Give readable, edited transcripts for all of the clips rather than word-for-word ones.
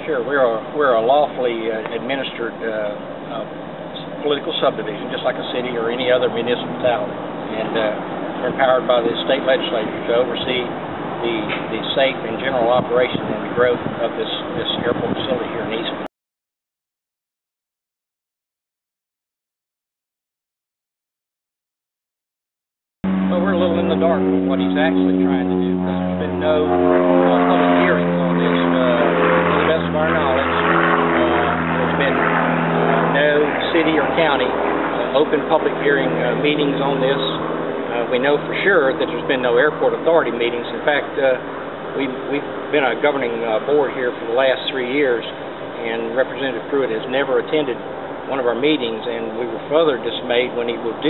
Sure, we're a lawfully administered political subdivision, just like a city or any other municipality, and we're empowered by the state legislature to oversee the safe and general operation and the growth of this airport facility here in Eastman. Well, we're a little in the dark with what he's actually trying to do, because there's been no public hearings on this. To the best of our knowledge, there's been no city or county open public hearing meetings on this. We know for sure that there's been no airport authority meetings. In fact, we've been a governing board here for the last 3 years, and Representative Pruett has never attended one of our meetings, and we were further dismayed when he would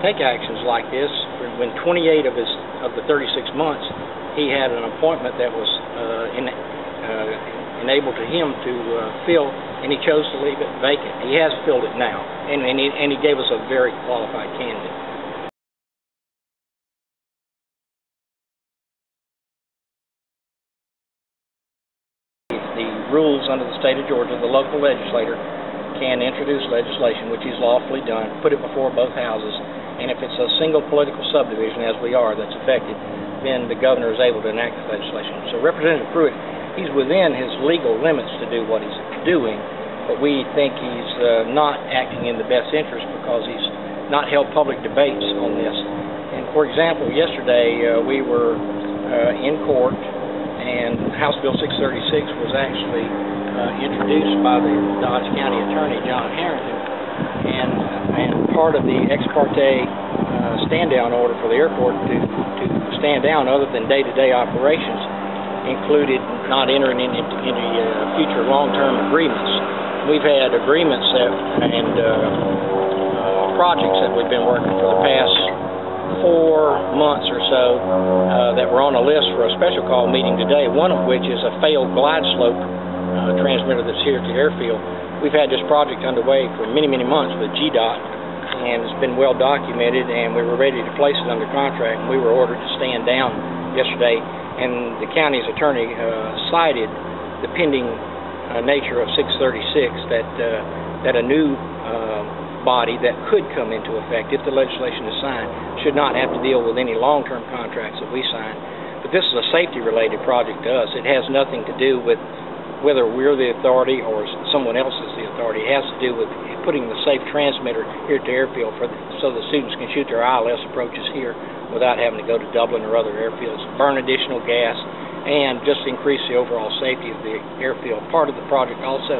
take actions like this. When 28 of the 36 months, he had an appointment that was enabled to him to fill, and he chose to leave it vacant. He has filled it now, and he gave us a very qualified candidate. The rules under the state of Georgia, the local legislator can introduce legislation, which he's lawfully done, put it before both houses, and if it's a single political subdivision, as we are, that's affected, then the governor is able to enact the legislation. So Representative Pruett, he's within his legal limits to do what he's doing, but we think he's not acting in the best interest because he's not held public debates on this. And for example, yesterday we were in court, and House Bill 636 was actually introduced by the Dodge County Attorney, John Harrington, and part of the ex parte stand-down order for the airport to stand down other than day-to-day operations included not entering into any future long-term agreements. We've had agreements and projects that we've been working for the past 4 months or so that were on a list for a special call meeting today, one of which is a failed glide slope transmitter that's here at the airfield. We've had this project underway for many, many months with GDOT, and it's been well documented, and we were ready to place it under contract, and we were ordered to stand down yesterday, and the county's attorney cited the pending nature of 636, that a new body that could come into effect if the legislation is signed should not have to deal with any long-term contracts that we sign. But this is a safety-related project to us. It has nothing to do with whether we're the authority or someone else is the authority. It has to do with putting the safe transmitter here at the airfield so the students can shoot their ILS approaches here without having to go to Dublin or other airfields, burn additional gas, and just increase the overall safety of the airfield. Part of the project also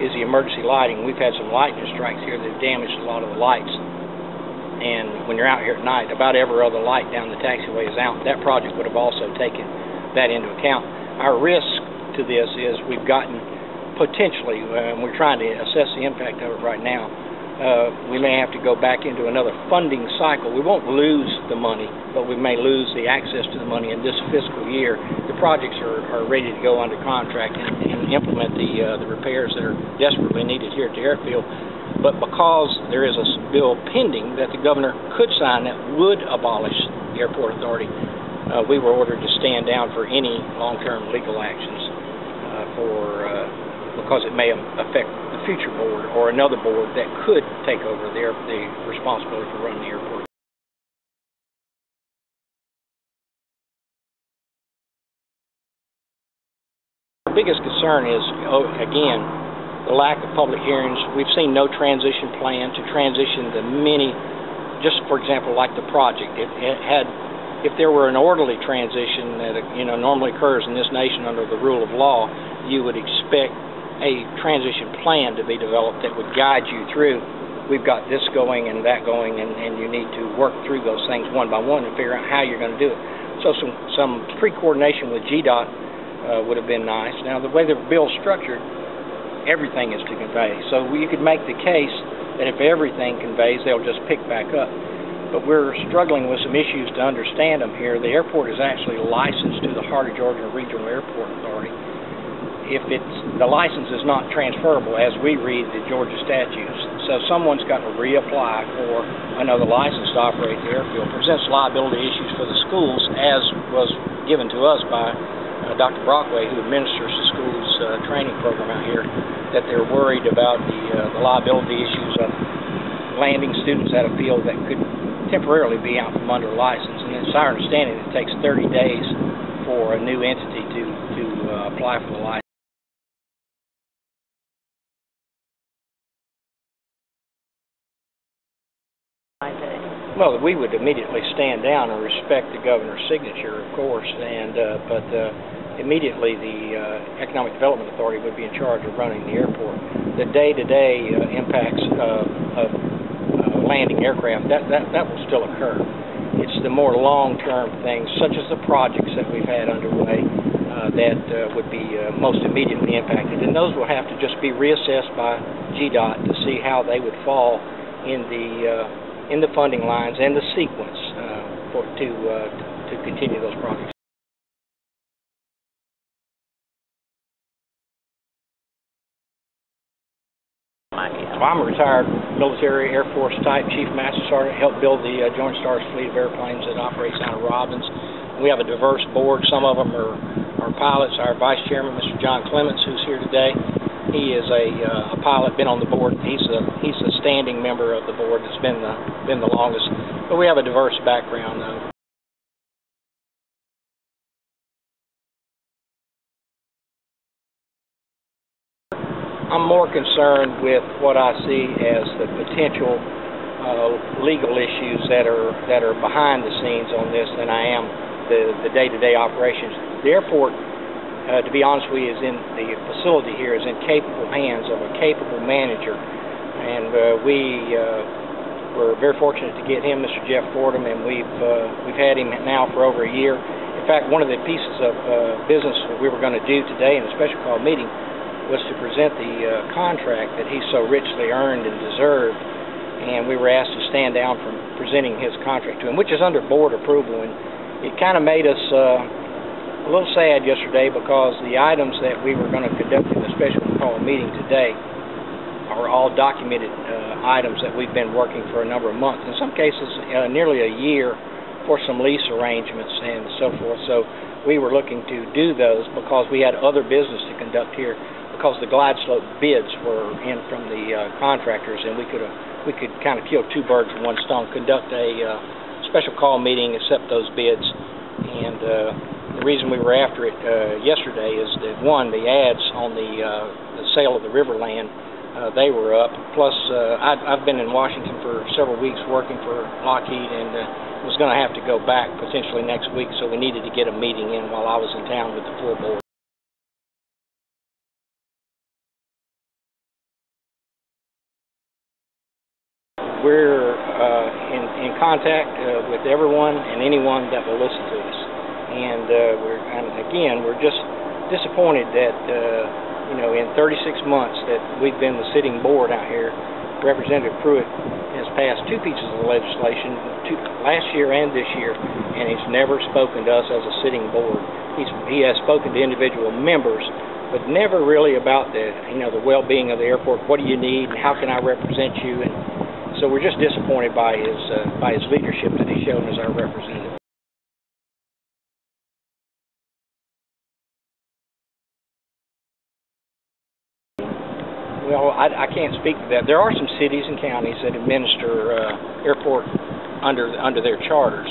is the emergency lighting. We've had some lightning strikes here that have damaged a lot of the lights. And when you're out here at night, about every other light down the taxiway is out. That project would have also taken that into account. Our risk to this is we've gotten potentially, we're trying to assess the impact of it right now, we may have to go back into another funding cycle. We won't lose the money, but we may lose the access to the money in this fiscal year. The projects are ready to go under contract and implement the repairs that are desperately needed here at the airfield. But because there is a bill pending that the governor could sign that would abolish the airport authority, we were ordered to stand down for any long-term legal actions because it may affect the future board or another board that could take over the responsibility for running the airport. Our biggest concern is, again, the lack of public hearings. We've seen no transition plan to transition the many, just for example, like the project. If there were an orderly transition that normally occurs in this nation under the rule of law, you would expect a transition plan to be developed that would guide you through. We've got this going and that going, and you need to work through those things one by one and figure out how you're going to do it. So some pre-coordination with GDOT would have been nice. Now, the way the bill's structured, everything is to convey. So you could make the case that if everything conveys, they'll just pick back up. But we're struggling with some issues to understand them here. The airport is actually licensed to the Heart of Georgia Regional Airport Authority. If the license is not transferable as we read the Georgia statutes, so someone's got to reapply for another license to operate the airfield. Presents liability issues for the schools, as was given to us by Dr. Brockway, who administers the school crews training program out here, that they're worried about the liability issues of landing students at a field that could temporarily be out from under license. And it's our understanding it takes 30 days for a new entity to apply for the license. Well, we would immediately stand down and respect the governor's signature, of course, and but immediately the Economic Development Authority would be in charge of running the airport. The day-to-day impacts of landing aircraft, that will still occur. It's the more long-term things, such as the projects that we've had underway, that would be most immediately impacted, and those will have to just be reassessed by GDOT to see how they would fall in the funding lines and the sequence to continue those projects. I'm a retired military Air Force type Chief Master Sergeant, helped build the Joint Stars fleet of airplanes that operates out of Robbins. We have a diverse board. Some of them are pilots. Our Vice Chairman, Mr. John Clements, who's here today, he is a pilot, been on the board. He's a standing member of the board that's been the longest. But we have a diverse background. I'm more concerned with what I see as the potential legal issues that are behind the scenes on this than I am the day-to-day operations. The airport, to be honest with you, the facility here is in capable hands of a capable manager, and we're very fortunate to get him, Mr. Jeff Fordham, and we've had him now for over a year. In fact, one of the pieces of business that we were going to do today in a special call meeting was to present the contract that he so richly earned and deserved, and we were asked to stand down from presenting his contract to him, which is under board approval. And it kind of made us a little sad yesterday, because the items that we were going to conduct in the special call meeting today are all documented items that we've been working for a number of months, in some cases nearly a year, for some lease arrangements and so forth. So we were looking to do those because we had other business to conduct here, because the glide slope bids were in from the contractors, and we could kind of kill two birds with one stone, conduct a special call meeting, accept those bids. And the reason we were after it yesterday is that, one, the ads on the sale of the Riverland, they were up. Plus, I've been in Washington for several weeks working for Lockheed, and was going to have to go back potentially next week, so we needed to get a meeting in while I was in town with the full board. We're in contact with everyone and anyone that will listen to us, and we're just disappointed that in 36 months that we've been the sitting board out here, Representative Pruett has passed two pieces of legislation, last year and this year, and he's never spoken to us as a sitting board. He has spoken to individual members, but never really about the well-being of the airport. What do you need, and how can I represent you? And so we're just disappointed by his leadership that he's shown as our representative. Well, I can't speak to that. There are some cities and counties that administer airport under their charters,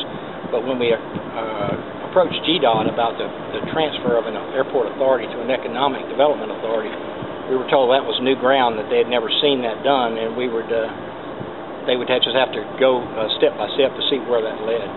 but when we approached GDOT about the transfer of an airport authority to an economic development authority, we were told that was new ground, that they had never seen that done, and they would just have to go step by step to see where that led.